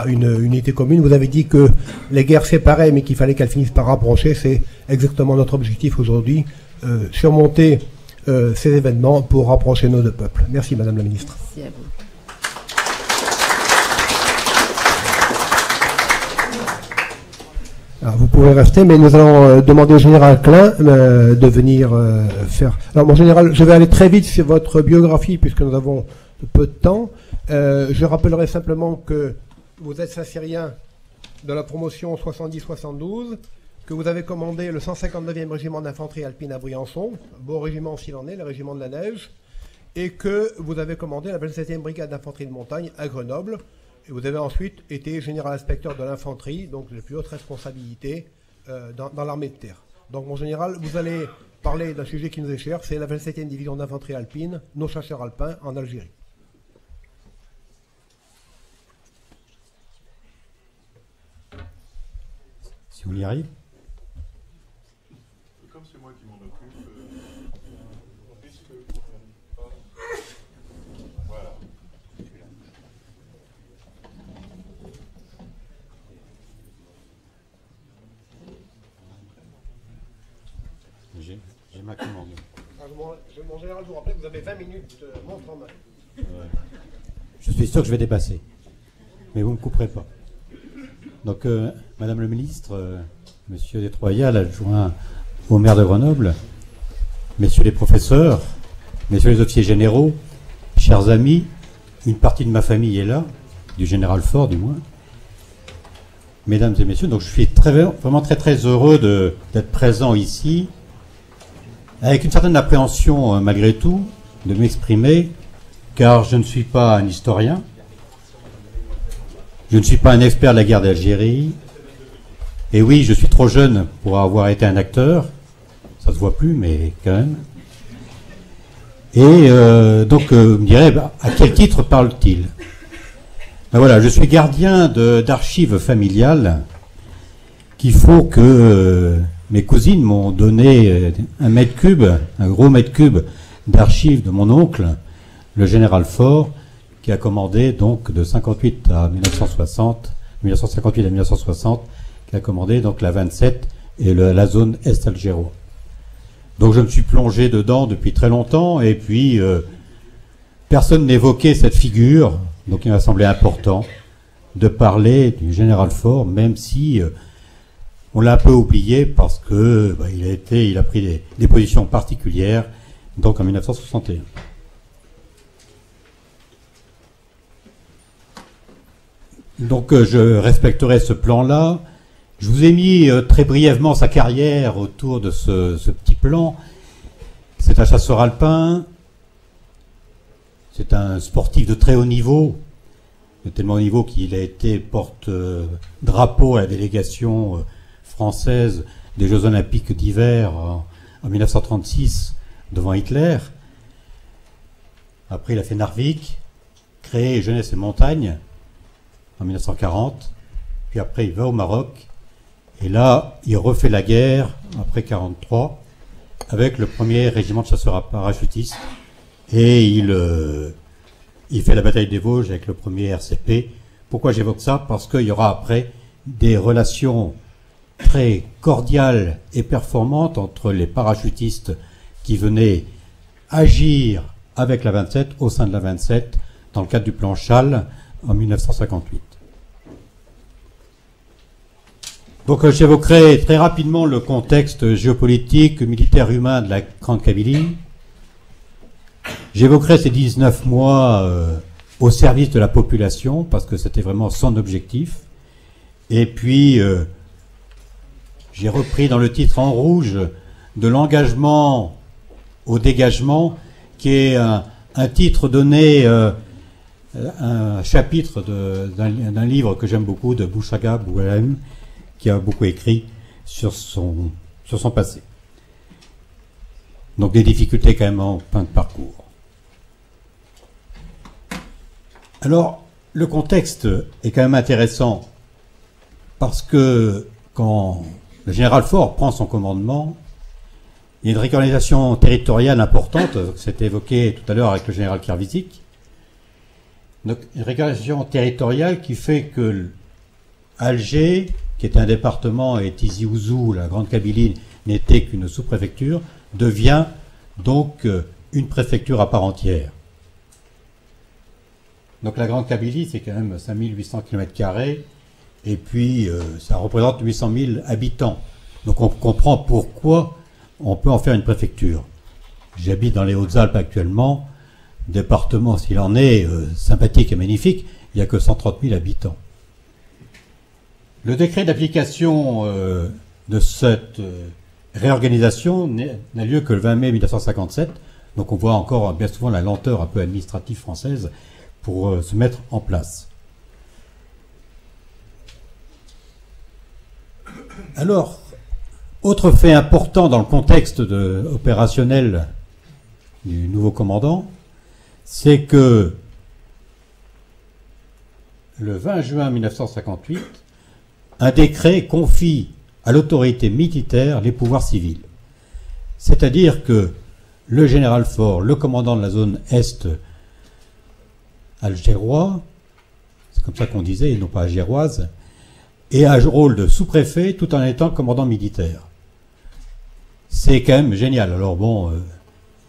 une unité commune. Vous avez dit que les guerres séparaient, mais qu'il fallait qu'elles finissent par rapprocher. C'est exactement notre objectif aujourd'hui, surmonter ces événements pour rapprocher nos deux peuples. Merci, Madame la Ministre. Merci à vous. Alors, vous pouvez rester, mais nous allons demander au général Klein de venir faire... Alors, mon général, je vais aller très vite sur votre biographie, puisque nous avons peu de temps. Je rappellerai simplement que vous êtes Saint-Cyrien de la promotion 70-72, que vous avez commandé le 159e régiment d'infanterie alpine à Briançon, beau régiment s'il en est, le régiment de la neige, et que vous avez commandé la 27e brigade d'infanterie de montagne à Grenoble. Et vous avez ensuite été général inspecteur de l'infanterie, donc la plus haute responsabilité dans l'armée de terre. Donc, mon général, vous allez parler d'un sujet qui nous est cher, c'est la 27e division d'infanterie alpine, nos chasseurs alpins en Algérie. Si on y arrive. Comme c'est moi qui m'en occupe, puisque... Voilà. J'ai ma commande. Mon général, je vous rappelle que vous avez 20 minutes montre en main. Ouais. Je suis sûr que je vais dépasser. Mais vous ne me couperez pas. Donc, Madame le Ministre, Monsieur Destroyal, adjoint au maire de Grenoble, Messieurs les professeurs, Messieurs les officiers généraux, chers amis, une partie de ma famille est là, du général Faure du moins. Mesdames et Messieurs, donc je suis vraiment très heureux d'être présent ici, avec une certaine appréhension malgré tout, de m'exprimer, car je ne suis pas un historien, je ne suis pas un expert de la guerre d'Algérie, et oui, je suis trop jeune pour avoir été un acteur, ça se voit plus, mais quand même. Et donc, vous me direz, à quel titre parle-t-il? Ben voilà, je suis gardien d'archives familiales qu'il faut que mes cousines m'ont donné un mètre cube, un gros mètre cube d'archives de mon oncle, le général Faure, qui a commandé donc de 58 à 1960, 1958 à 1960, qui a commandé donc la 27 et la zone Est-Algéro. Donc je me suis plongé dedans depuis très longtemps, et puis personne n'évoquait cette figure, donc il m'a semblé important de parler du général Faure, même si on l'a un peu oublié parce que il a pris des positions particulières, donc en 1961. Donc je respecterai ce plan-là. Je vous ai mis très brièvement sa carrière autour de ce petit plan. C'est un chasseur alpin, c'est un sportif de très haut niveau, de tellement haut niveau qu'il a été porte-drapeau à la délégation française des Jeux Olympiques d'hiver en 1936 devant Hitler. Après, il a fait Narvik, créé Jeunesse et Montagne en 1940, puis après il va au Maroc, et là il refait la guerre après 1943 avec le premier régiment de chasseurs parachutistes, et il fait la bataille des Vosges avec le premier RCP. Pourquoi j'évoque ça? Parce qu'il y aura après des relations très cordiales et performantes entre les parachutistes qui venaient agir avec la 27, au sein de la 27, dans le cadre du plan Châle en 1958. Donc j'évoquerai très rapidement le contexte géopolitique, militaire, humain de la Grande Kabylie. J'évoquerai ces 19 mois au service de la population, parce que c'était vraiment son objectif. Et puis, j'ai repris dans le titre en rouge de l'engagement au dégagement, qui est un titre donné, un chapitre d'un livre que j'aime beaucoup, de Bouchaga Boualem, qui a beaucoup écrit sur son passé. Donc des difficultés quand même en fin de parcours. Alors, le contexte est quand même intéressant, parce que quand le général Faure prend son commandement, il y a une réorganisation territoriale importante, c'était évoqué tout à l'heure avec le général Kirvisic, Donc, une régulation territoriale qui fait que Alger, qui est un département, et Tizi Ouzou, la Grande Kabylie, n'était qu'une sous-préfecture, devient donc une préfecture à part entière. Donc la Grande Kabylie, c'est quand même 5800 km², et puis ça représente 800 000 habitants. Donc on comprend pourquoi on peut en faire une préfecture. J'habite dans les Hautes-Alpes actuellement, département s'il en est, sympathique et magnifique, il n'y a que 130 000 habitants. Le décret d'application de cette réorganisation n'a lieu que le 20 mai 1957, donc on voit encore bien souvent la lenteur un peu administrative française pour se mettre en place. Alors, autre fait important dans le contexte opérationnel du nouveau commandant, c'est que le 20 juin 1958, un décret confie à l'autorité militaire les pouvoirs civils. C'est-à-dire que le général Faure, le commandant de la zone Est algérois, c'est comme ça qu'on disait, et non pas algéroise, et a un rôle de sous-préfet tout en étant commandant militaire. C'est quand même génial. Alors bon,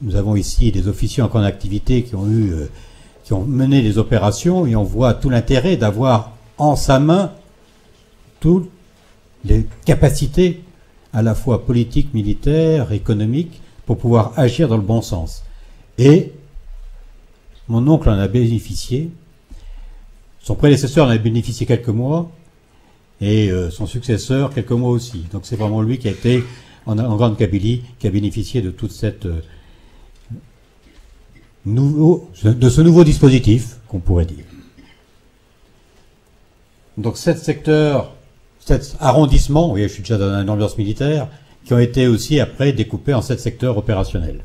nous avons ici des officiers encore en activité qui ont mené des opérations, et on voit tout l'intérêt d'avoir en sa main toutes les capacités à la fois politiques, militaires, économiques, pour pouvoir agir dans le bon sens. Et mon oncle en a bénéficié, son prédécesseur en a bénéficié quelques mois, et son successeur quelques mois aussi. Donc c'est vraiment lui qui a été en Grande Kabylie, qui a bénéficié de toute cette de ce nouveau dispositif, qu'on pourrait dire. Donc 7 arrondissements, vous voyez, je suis déjà dans une ambiance militaire, qui ont été aussi après découpés en 7 secteurs opérationnels.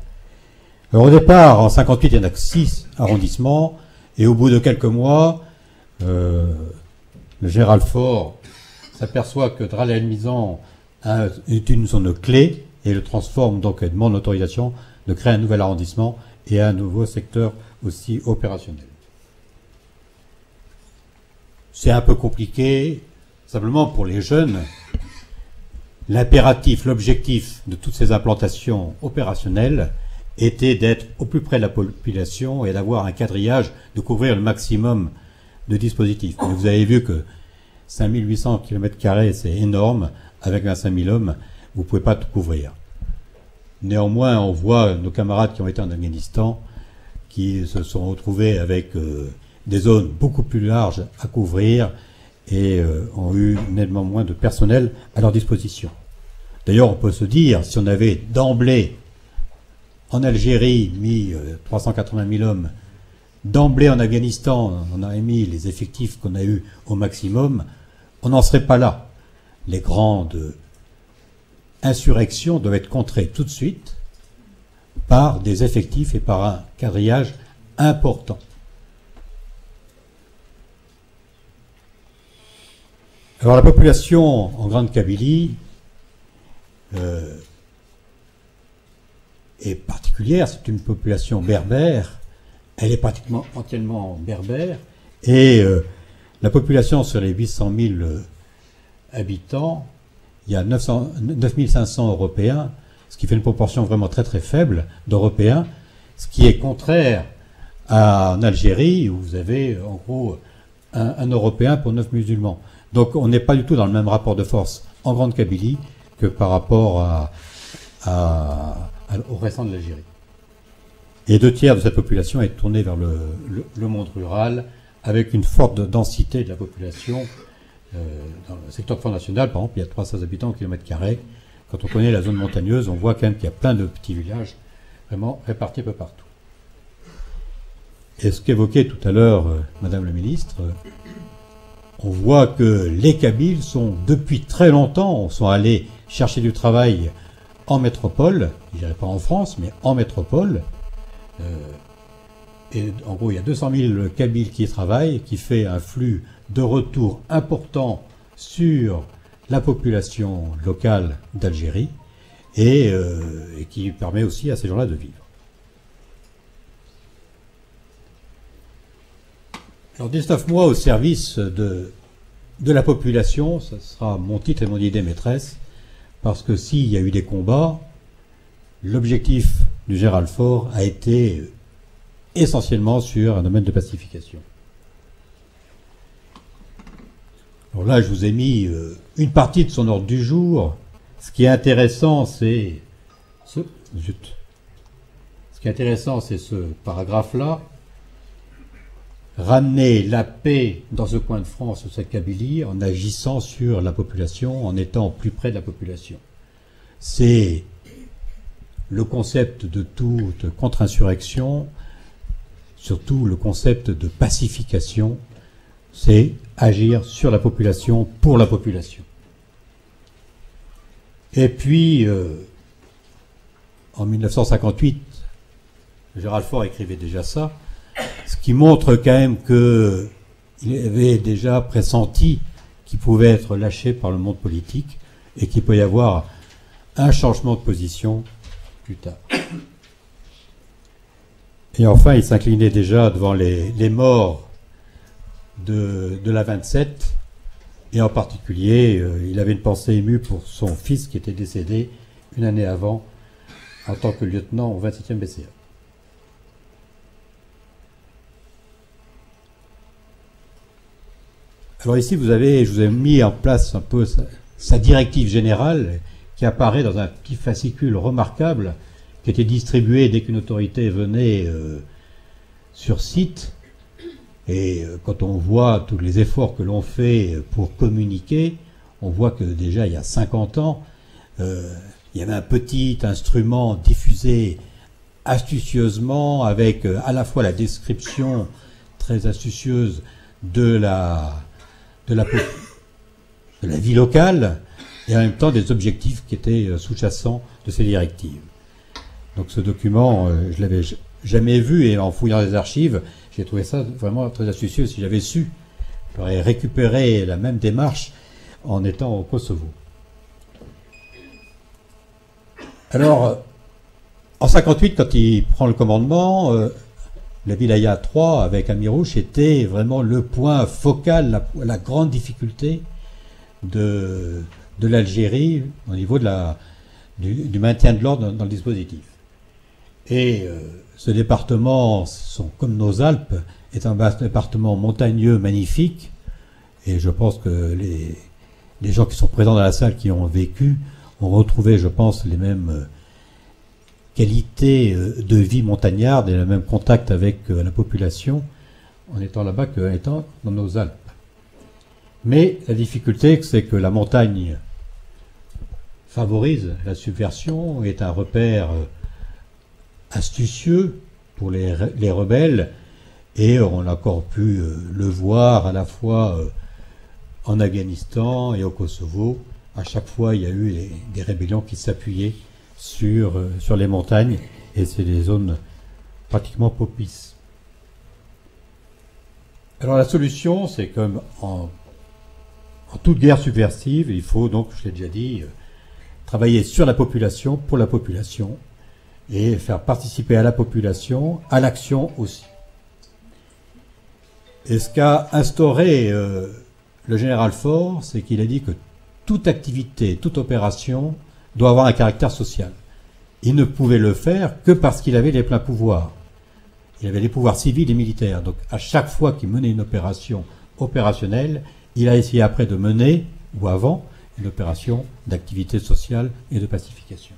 Alors au départ, en 58, il y en a que 6 arrondissements, et au bout de quelques mois, le général Faure s'aperçoit que Drâle-el-Mizan est une zone clé, et le transforme, donc demande l'autorisation de créer un nouvel arrondissement et un nouveau secteur aussi opérationnel. C'est un peu compliqué, simplement pour les jeunes, l'impératif, l'objectif de toutes ces implantations opérationnelles était d'être au plus près de la population et d'avoir un quadrillage, de couvrir le maximum de dispositifs. Mais vous avez vu que 5800 km², c'est énorme, avec 25 000 hommes, vous ne pouvez pas tout couvrir. Néanmoins, on voit nos camarades qui ont été en Afghanistan, qui se sont retrouvés avec des zones beaucoup plus larges à couvrir et ont eu nettement moins de personnel à leur disposition. D'ailleurs, on peut se dire, si on avait d'emblée en Algérie mis 380 000 hommes, d'emblée en Afghanistan, on aurait mis les effectifs qu'on a eu au maximum, on n'en serait pas là. Les grandes insurrections doivent être contrées tout de suite par des effectifs et par un quadrillage important. Alors la population en Grande Kabylie est particulière, c'est une population berbère, elle est pratiquement entièrement berbère, et la population sur les 800 000 habitants, il y a 9 500 Européens, ce qui fait une proportion vraiment très très faible d'Européens, ce qui est contraire en Algérie, où vous avez en gros un Européen pour 9 musulmans. Donc on n'est pas du tout dans le même rapport de force en Grande Kabylie que par rapport au restant de l'Algérie. Et 2 tiers de cette population est tournée vers le monde rural, avec une forte densité de la population. Dans le secteur Front National, par exemple, il y a 300 habitants au kilomètre². Quand on connaît la zone montagneuse, on voit quand même qu'il y a plein de petits villages vraiment répartis un peu partout. Et ce qu'évoquait tout à l'heure Madame la Ministre, on voit que les Kabyles sont, depuis très longtemps, sont allés chercher du travail en métropole, je dirais pas en France, mais en métropole. Et en gros, il y a 200 000 Kabyles qui y travaillent, qui fait un flux de retour important sur la population locale d'Algérie et qui permet aussi à ces gens-là de vivre. Alors 19 mois au service de la population, ça sera mon titre et mon idée maîtresse, parce que s'il y a eu des combats, l'objectif du général Faure a été essentiellement sur un domaine de pacification. Alors là, je vous ai mis une partie de son ordre du jour. Ce qui est intéressant, c'est ce paragraphe-là. Ramener la paix dans ce coin de France, cette Kabylie, en agissant sur la population, en étant plus près de la population. C'est le concept de toute contre-insurrection, surtout le concept de pacification, c'est agir sur la population, pour la population. Et puis, en 1958, Gérald Faure écrivait déjà ça, ce qui montre quand même qu'il avait déjà pressenti qu'il pouvait être lâché par le monde politique et qu'il peut y avoir un changement de position plus tard. Et enfin, il s'inclinait déjà devant les morts de la 27, et en particulier, il avait une pensée émue pour son fils qui était décédé une année avant en tant que lieutenant au 27e BCA. Alors ici, je vous ai mis en place un peu sa directive générale qui apparaît dans un petit fascicule remarquable qui était distribué dès qu'une autorité venait sur site. Et quand on voit tous les efforts que l'on fait pour communiquer, on voit que déjà il y a 50 ans, il y avait un petit instrument diffusé astucieusement avec à la fois la description très astucieuse de la vie locale et en même temps des objectifs qui étaient sous-jacents de ces directives. Donc ce document, je l'avais jamais vu et en fouillant les archives, j'ai trouvé ça vraiment très astucieux. Si j'avais su, j'aurais récupéré la même démarche en étant au Kosovo. Alors, en 58, quand il prend le commandement, la Wilaya 3 avec Amirouche était vraiment le point focal, la grande difficulté de l'Algérie au niveau du maintien de l'ordre dans le dispositif. Et ce département, comme nos Alpes, est un département montagneux magnifique, et je pense que les gens qui sont présents dans la salle, qui ont vécu, ont retrouvé, je pense, les mêmes qualités de vie montagnarde et le même contact avec la population en étant là-bas qu'en étant dans nos Alpes. Mais la difficulté, c'est que la montagne favorise la subversion, est un repère astucieux pour les rebelles, et on a encore pu le voir à la fois en Afghanistan et au Kosovo. À chaque fois, il y a eu des rébellions qui s'appuyaient sur les montagnes, et c'est des zones pratiquement propices. Alors la solution, c'est comme en toute guerre subversive, il faut donc, je l'ai déjà dit, travailler sur la population, pour la population, et faire participer à la population, à l'action aussi. Et ce qu'a instauré le général Faure, c'est qu'il a dit que toute activité, toute opération doit avoir un caractère social. Il ne pouvait le faire que parce qu'il avait les pleins pouvoirs. Il avait les pouvoirs civils et militaires. Donc à chaque fois qu'il menait une opération opérationnelle, il a essayé après de mener, ou avant, une opération d'activité sociale et de pacification.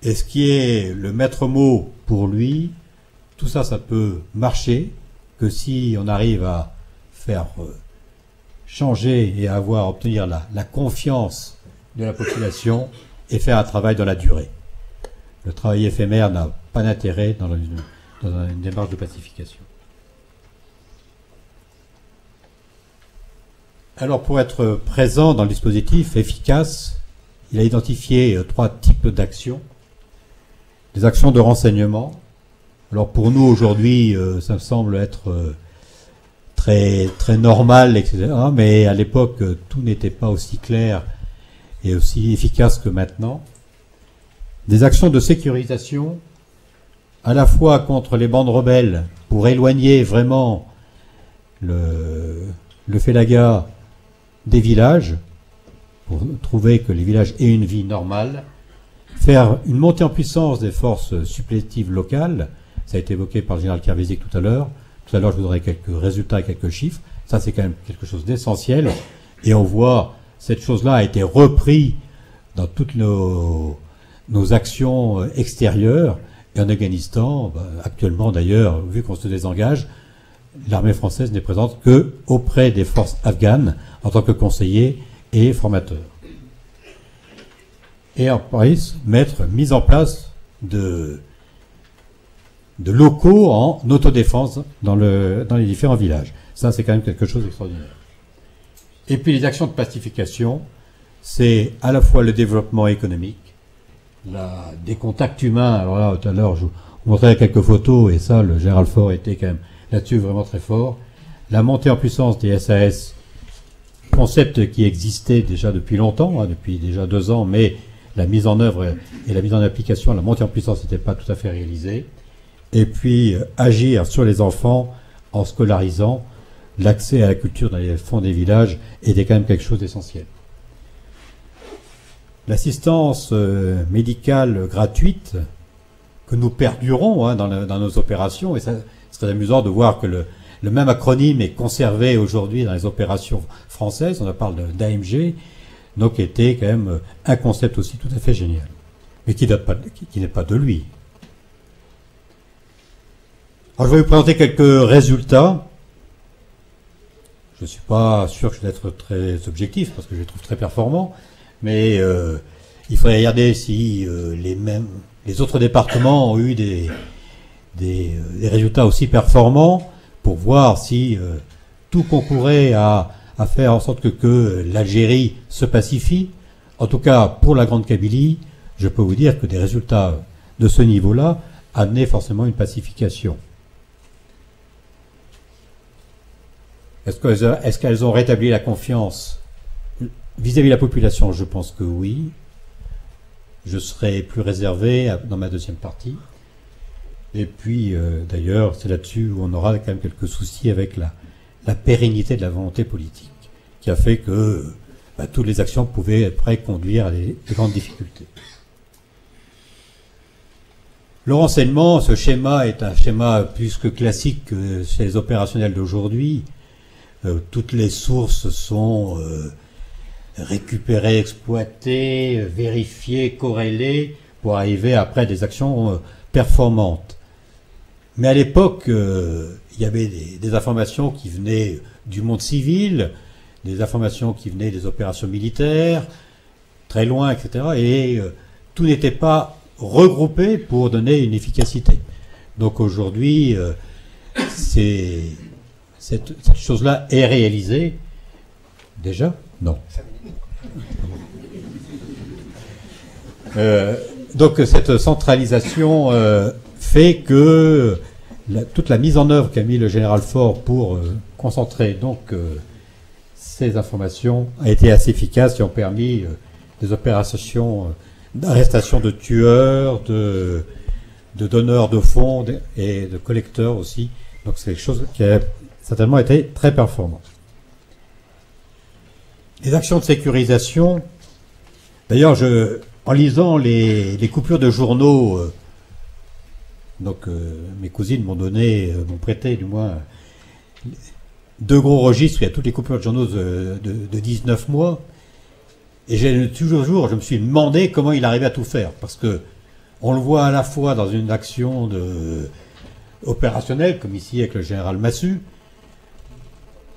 Et ce qui est le maître mot pour lui, tout ça, ça peut marcher que si on arrive à faire changer et à obtenir la confiance de la population et faire un travail dans la durée. Le travail éphémère n'a pas d'intérêt dans une démarche de pacification. Alors, pour être présent dans le dispositif, efficace, il a identifié 3 types d'actions. Des actions de renseignement. Alors, pour nous, aujourd'hui, ça me semble être très, très normal, etc. Mais à l'époque, tout n'était pas aussi clair et aussi efficace que maintenant. Des actions de sécurisation, à la fois contre les bandes rebelles pour éloigner vraiment le Félaga des villages, pour trouver que les villages aient une vie normale, faire une montée en puissance des forces supplétives locales. Ça a été évoqué par le général Kervésic tout à l'heure. Tout à l'heure, je vous donnerai quelques résultats et quelques chiffres. Ça, c'est quand même quelque chose d'essentiel. Et on voit, cette chose-là a été reprise dans toutes nos actions extérieures. Et en Afghanistan, actuellement d'ailleurs, vu qu'on se désengage, l'armée française n'est présente que auprès des forces afghanes en tant que conseiller et formateur. Et en Paris, mise en place de locaux en autodéfense dans les différents villages. Ça, c'est quand même quelque chose d'extraordinaire. Et puis les actions de pacification, c'est à la fois le développement économique, des contacts humains. Alors là, tout à l'heure, je vous montrais quelques photos, et ça, le général Faure était quand même là-dessus vraiment très fort. La montée en puissance des SAS, concept qui existait déjà depuis longtemps, depuis déjà 2 ans, mais la mise en œuvre et la mise en application, la montée en puissance n'était pas tout à fait réalisée. Et puis agir sur les enfants en scolarisant. L'accès à la culture dans les fonds des villages était quand même quelque chose d'essentiel. L'assistance médicale gratuite que nous perdurons dans nos opérations, et ça serait amusant de voir que le même acronyme est conservé aujourd'hui dans les opérations françaises, on parle d'AMG, donc était quand même un concept aussi tout à fait génial, mais qui n'est pas de lui. Alors je vais vous présenter quelques résultats. Je ne suis pas sûr que je vais être très objectif, parce que je les trouve très performants, mais il faudrait regarder si les autres départements ont eu des résultats aussi performants, pour voir si tout concourait à faire en sorte que l'Algérie se pacifie. En tout cas, pour la Grande Kabylie, je peux vous dire que des résultats de ce niveau-là amenaient forcément une pacification. Est-ce qu'elles ont rétabli la confiance vis-à-vis de la population? Je pense que oui. Je serai plus réservé dans ma deuxième partie. Et puis, d'ailleurs, c'est là-dessus où on aura quand même quelques soucis avec la pérennité de la volonté politique, qui a fait que toutes les actions pouvaient après conduire à des grandes difficultés. Le renseignement, ce schéma est un schéma plus que classique chez les opérationnels d'aujourd'hui. Toutes les sources sont récupérées, exploitées, vérifiées, corrélées, pour arriver après à des actions performantes. Mais à l'époque, il y avait des informations qui venaient du monde civil, des informations qui venaient des opérations militaires, très loin, etc. Et tout n'était pas regroupé pour donner une efficacité. Donc aujourd'hui, cette chose-là est réalisée. Déjà? Non. Donc cette centralisation fait que toute la mise en œuvre qu'a mis le général Faure pour concentrer donc ces informations a été assez efficace et ont permis des opérations d'arrestation de tueurs, de donneurs de fonds et de collecteurs aussi. Donc c'est quelque chose qui a certainement été très performant. Les actions de sécurisation, d'ailleurs, en lisant les coupures de journaux, mes cousines m'ont prêté du moins 2 gros registres, il y a toutes les coupures de journaux de 19 mois, et je me suis demandé comment il arrivait à tout faire, parce que on le voit à la fois dans une action opérationnelle, comme ici avec le général Massu,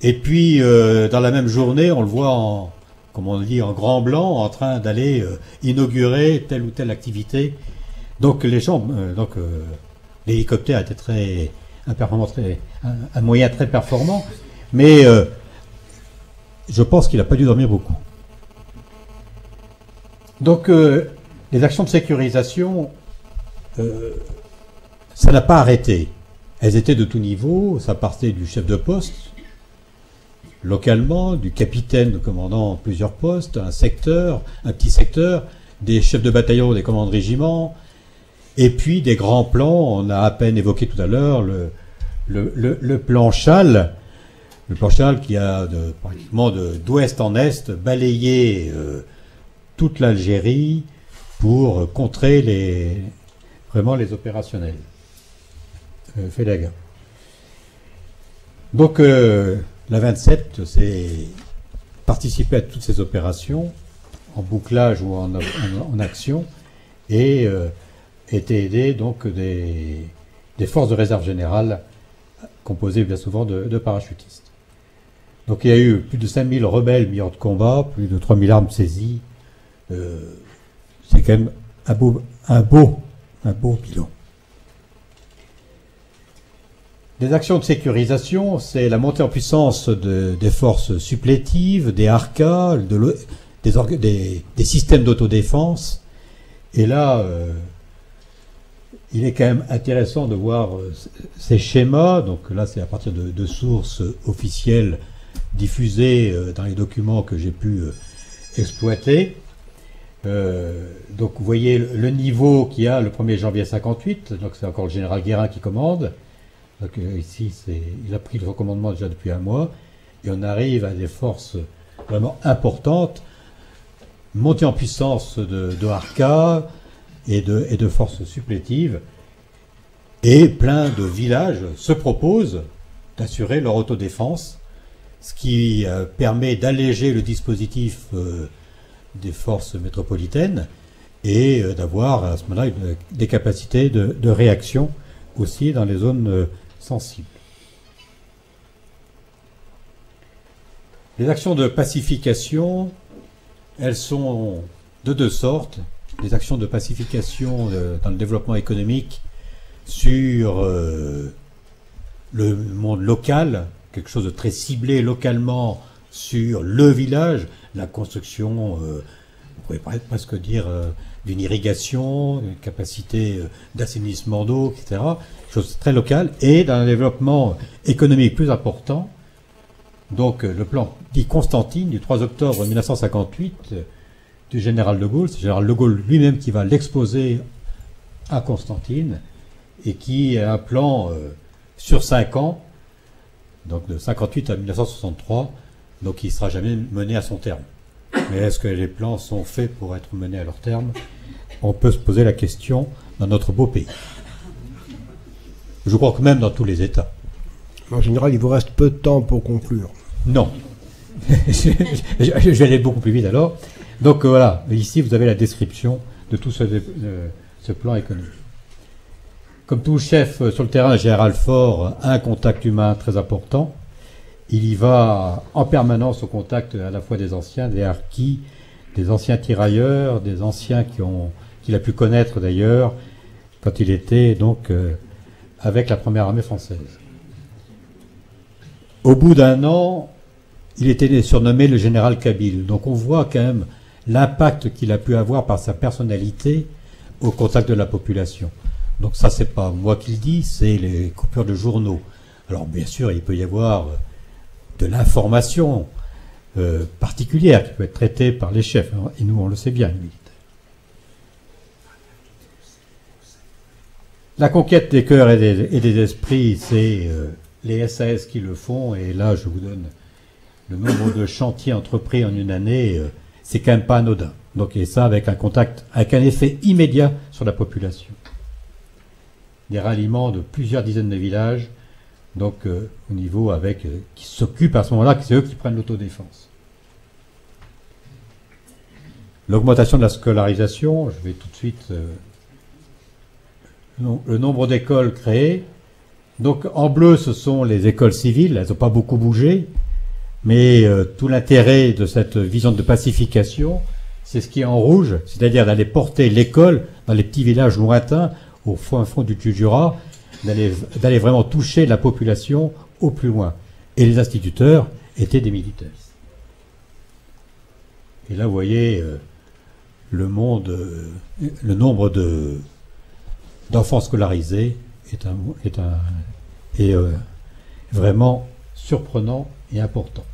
et puis dans la même journée, on le voit comme on dit, en grand blanc, en train d'aller inaugurer telle ou telle activité. Donc l'hélicoptère était un moyen très performant, mais je pense qu'il n'a pas dû dormir beaucoup. Donc les actions de sécurisation, ça n'a pas arrêté. Elles étaient de tout niveau, ça partait du chef de poste, localement, du capitaine commandant plusieurs postes, un petit secteur, des chefs de bataillon, des commandants de régiment, et puis des grands plans. On a à peine évoqué tout à l'heure le plan Chal. Le plan Chal qui a pratiquement d'ouest en est balayé toute l'Algérie pour contrer vraiment les opérationnels. Fait la guerre. Donc la 27 s'est participé à toutes ces opérations en bouclage ou en action et était aidé donc des forces de réserve générale composées bien souvent de parachutistes. Donc il y a eu plus de 5000 rebelles mis hors de combat, plus de 3000 armes saisies. C'est quand même un beau bilan. Les actions de sécurisation, c'est la montée en puissance des forces supplétives, des harkas, des systèmes d'autodéfense. Et là, il est quand même intéressant de voir ces schémas. Donc là, c'est à partir de sources officielles diffusées dans les documents que j'ai pu exploiter. Donc vous voyez le niveau qu'il y a le 1er janvier 58. Donc c'est encore le général Guérin qui commande. Donc ici, il a pris le commandement déjà depuis un mois. Et on arrive à des forces vraiment importantes. Montée en puissance de harkas et de forces supplétives. Et plein de villages se proposent d'assurer leur autodéfense, ce qui permet d'alléger le dispositif des forces métropolitaines et d'avoir à ce moment-là des capacités de réaction aussi dans les zones sensibles. Les actions de pacification, elles sont de deux sortes. Les actions de pacification dans le développement économique sur le monde local, quelque chose de très ciblé localement sur le village, la construction, on pourrait presque dire d'une irrigation, une capacité d'assainissement d'eau, etc. Chose très locale. Et dans un développement économique plus important, donc le plan dit Constantine du 3 octobre 1958 du général de Gaulle, c'est le général de Gaulle lui-même qui va l'exposer à Constantine et qui est un plan sur 5 ans, donc de 58 à 1963, donc il ne sera jamais mené à son terme. Mais est-ce que les plans sont faits pour être menés à leur terme? On peut se poser la question dans notre beau pays. Je crois que même dans tous les États. En général, il vous reste peu de temps pour conclure. Non. Je vais aller beaucoup plus vite alors. Donc voilà, ici vous avez la description de tout ce plan économique. Comme tout chef sur le terrain, le général Faure a un contact humain très important. Il y va en permanence au contact à la fois des anciens, des harkis, des anciens tirailleurs, des anciens qu'il a pu connaître d'ailleurs quand il était donc avec la première armée française. Au bout d'un an, il était surnommé le général Kabyle. Donc on voit quand même l'impact qu'il a pu avoir par sa personnalité au contact de la population. Donc ça, c'est pas moi qui le dis, c'est les coupures de journaux. Alors bien sûr, il peut y avoir de l'information particulière qui peut être traitée par les chefs. Et nous, on le sait bien, les militaires. La conquête des cœurs et des esprits, c'est les SAS qui le font. Et là, je vous donne le nombre de chantiers entrepris en une année. C'est quand même pas anodin. Donc, et ça avec un contact, avec un effet immédiat sur la population. Des ralliements de plusieurs dizaines de villages, donc au niveau qui s'occupent à ce moment-là, c'est eux qui prennent l'autodéfense. L'augmentation de la scolarisation, je vais tout de suite... le nombre d'écoles créées. Donc en bleu, ce sont les écoles civiles, elles n'ont pas beaucoup bougé, mais tout l'intérêt de cette vision de pacification, c'est ce qui est en rouge, c'est-à-dire d'aller porter l'école dans les petits villages lointains, au fond du Jura, d'aller vraiment toucher la population au plus loin. Et les instituteurs étaient des militaires. Et là, vous voyez le nombre d'enfants scolarisés est vraiment surprenant et important.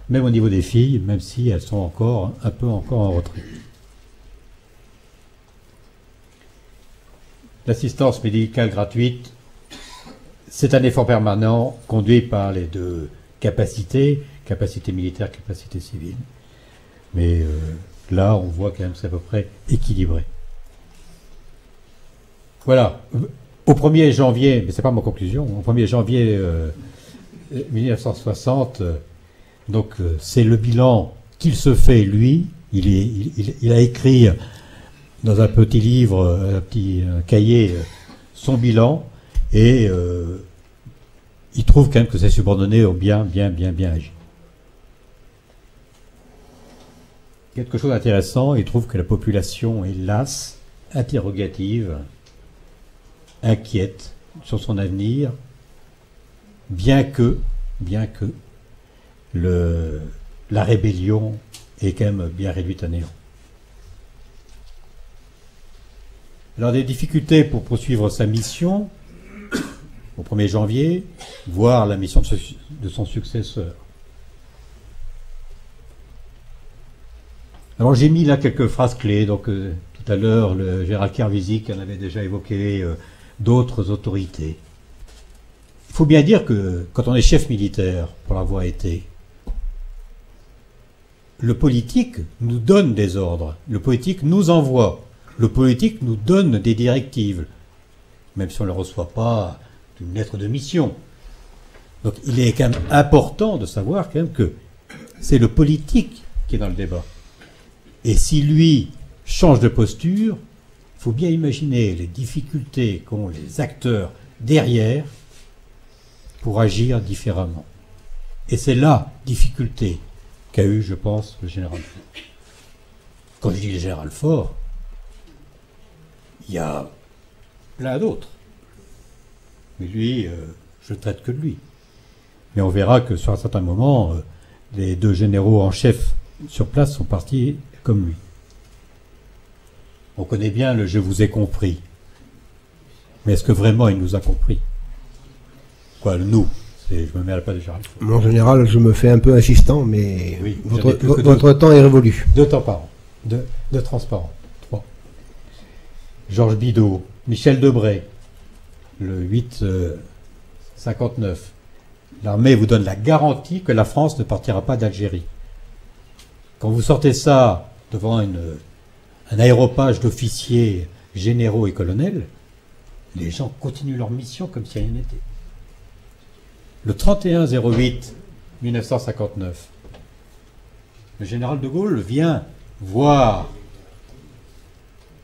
Même au niveau des filles, même si elles sont encore un peu en retrait. L'assistance médicale gratuite, C'est un effort permanent conduit par les deux capacités, capacité militaire, capacité civile. Mais là, on voit quand même que c'est à peu près équilibré. Voilà. Au 1er janvier, mais c'est pas ma conclusion, au 1er janvier 1960, donc c'est le bilan qu'il se fait, lui. Il a écrit dans un petit livre, un petit cahier, son bilan, et il trouve quand même que ses subordonnés ont bien agi. Quelque chose d'intéressant, il trouve que la population est lasse, interrogative, inquiète sur son avenir, bien que la rébellion est quand même bien réduite à néant. Alors des difficultés pour poursuivre sa mission au 1er janvier, voire la mission de son successeur. Alors j'ai mis là quelques phrases clés, donc tout à l'heure le Gérald Kervisic en avait déjà évoqué d'autres autorités. Il faut bien dire que quand on est chef militaire, pour l'avoir été, le politique nous donne des ordres, le politique nous envoie, le politique nous donne des directives, même si on ne le reçoit pas d'une lettre de mission. Donc il est quand même important de savoir quand même que c'est le politique qui est dans le débat. Et si lui change de posture, il faut bien imaginer les difficultés qu'ont les acteurs derrière pour agir différemment. Et c'est la difficulté qu'a eu, je pense, le général Faure. Quand je dis le général Faure, il y a plein d'autres. Mais lui, je ne traite que de lui. Mais on verra que sur un certain moment, les deux généraux en chef sur place sont partis comme lui. On connaît bien le « je vous ai compris ». Mais est-ce que vraiment il nous a compris? Quoi, le « nous ». Je me mets à la place de Gérald Faure. En général, je me fais un peu insistant, mais oui, votre temps est révolu. 2 temps par an. 2 transparents. 3. Georges Bidault, Michel Debré, le 8-59. L'armée vous donne la garantie que la France ne partira pas d'Algérie. Quand vous sortez ça devant un aéropage d'officiers généraux et colonels, les gens continuent leur mission comme si rien n'était. Le 31-08-1959, le général de Gaulle vient voir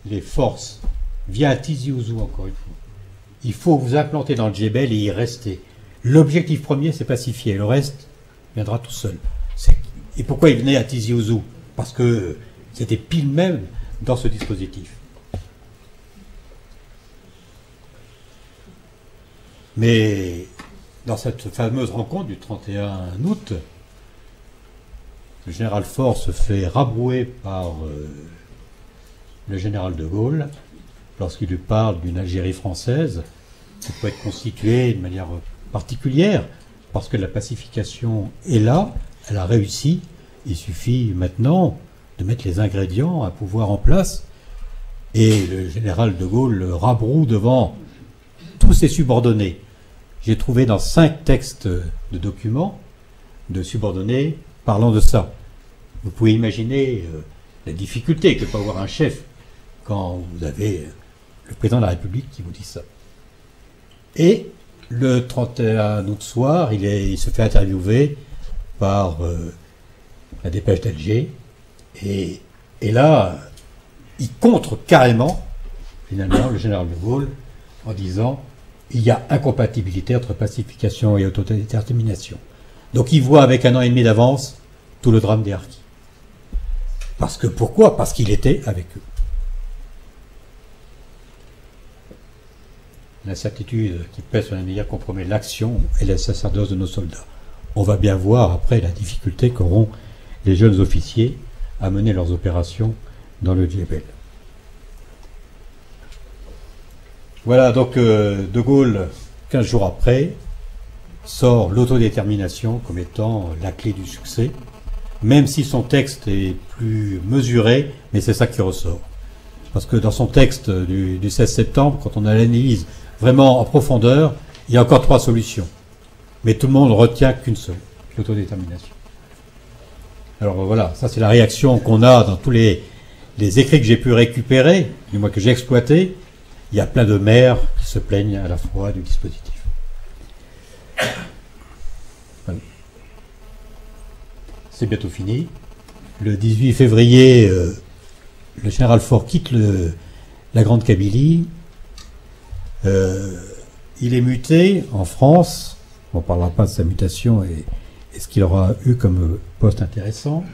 les forces, vient à Tizi Ouzou encore une fois. Il faut vous implanter dans le Djebel et y rester. L'objectif premier, c'est pacifier. Le reste viendra tout seul. Et pourquoi il venait à Tizi Ouzou? Parce que c'était pile même dans ce dispositif. Mais dans cette fameuse rencontre du 31 août, le général Faure se fait rabrouer par le général de Gaulle lorsqu'il lui parle d'une Algérie française qui peut être constituée de manière particulière parce que la pacification est là, elle a réussi. Il suffit maintenant de mettre les ingrédients à pouvoir en place. Et le général de Gaulle le rabroue devant tous ses subordonnés. J'ai trouvé dans 5 textes de documents de subordonnés parlant de ça. Vous pouvez imaginer la difficulté que peut avoir un chef quand vous avez le président de la République qui vous dit ça. Et le 31 août soir, il se fait interviewer par la Dépêche d'Alger. Et là, il contre carrément, finalement, le général de Gaulle en disant il y a incompatibilité entre pacification et autodétermination. Donc il voit avec 1 an et demi d'avance tout le drame des harkis. Pourquoi? Parce qu'il était avec eux. L'incertitude qui pèse sur la navire compromet l'action et la sacerdoce de nos soldats. On va bien voir après la difficulté qu'auront les jeunes officiers à mener leurs opérations dans le Djebel. Voilà, donc De Gaulle, 15 jours après, sort l'autodétermination comme étant la clé du succès, même si son texte est plus mesuré, mais c'est ça qui ressort. Parce que dans son texte du 16 septembre, quand on l'analyse vraiment en profondeur, Il y a encore 3 solutions. Mais tout le monde ne retient qu'une seule, l'autodétermination. Alors voilà, ça c'est la réaction qu'on a dans tous les écrits que j'ai pu récupérer, du moins que j'ai exploités. Il y a plein de maires qui se plaignent à la fois du dispositif. Voilà. C'est bientôt fini. Le 18 février, le général Faure quitte la Grande Kabylie. Il est muté en France. On ne parlera pas de sa mutation et ce qu'il aura eu comme poste intéressant.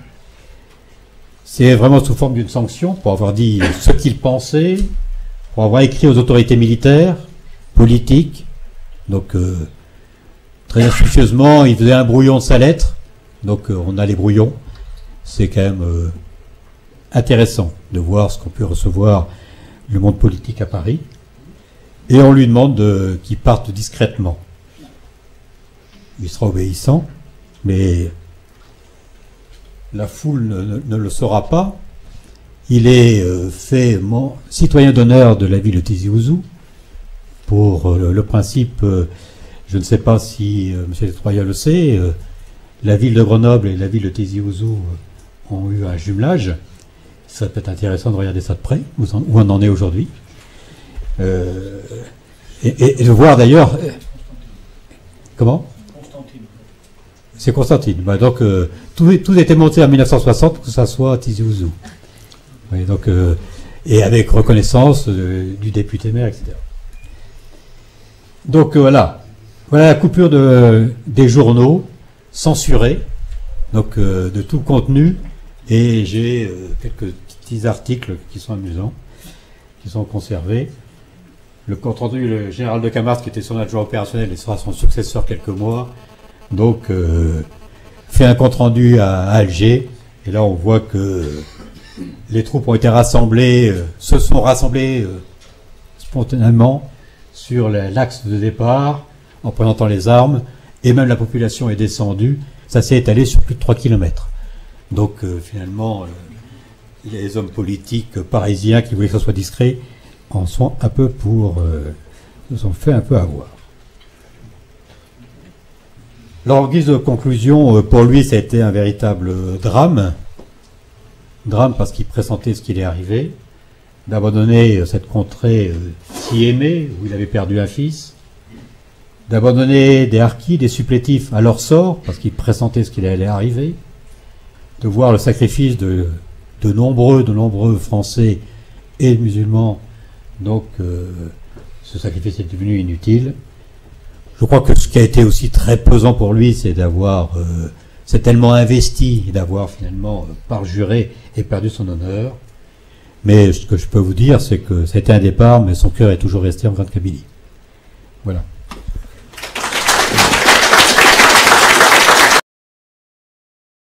C'est vraiment sous forme d'une sanction pour avoir dit ce qu'il pensait, pour avoir écrit aux autorités militaires, politiques. Donc, très astucieusement, il faisait un brouillon de sa lettre. Donc, on a les brouillons. C'est quand même intéressant de voir ce qu'on peut recevoir le monde politique à Paris. Et on lui demande qu'il parte discrètement. Il sera obéissant, mais la foule ne le saura pas. Il est fait citoyen d'honneur de la ville de Tizi Ouzou pour le principe, je ne sais pas si M. Destroyers le sait, la ville de Grenoble et la ville de Tizi Ouzou ont eu un jumelage. Il serait peut-être intéressant de regarder ça de près, où on en est aujourd'hui. Et de voir d'ailleurs... Comment ? C'est Constantine. Bah, donc, tout était monté en 1960, que ça soit à Tizi Ouzou. Oui, donc, et avec reconnaissance du député maire, etc. Donc, voilà. Voilà la coupure des journaux censurés, donc de tout contenu. Et j'ai quelques petits articles qui sont amusants, qui sont conservés. Le compte rendu, le général de Camargue, qui était son adjoint opérationnel et sera son successeur quelques mois, donc fait un compte rendu à Alger, et là on voit que les troupes ont été rassemblées, se sont rassemblées spontanément sur l'axe de départ, en présentant les armes, et même la population est descendue. Ça s'est étalé sur plus de 3 kilomètres. Donc finalement, les hommes politiques parisiens qui voulaient que ce soit discret en sont un peu nous ont fait un peu avoir. Alors, en guise de conclusion, pour lui, ça a été un véritable drame. Drame parce qu'il pressentait ce qui allait arriver, d'abandonner cette contrée si aimée, où il avait perdu un fils, d'abandonner des harkis, des supplétifs à leur sort, parce qu'il pressentait ce qui allait arriver, de voir le sacrifice de nombreux Français et musulmans. Donc, ce sacrifice est devenu inutile. Je crois que ce qui a été aussi très pesant pour lui, c'est c'est tellement investi d'avoir finalement parjuré et perdu son honneur. Mais ce que je peux vous dire, c'est que c'était un départ, mais son cœur est toujours resté en Grande Kabylie. Voilà.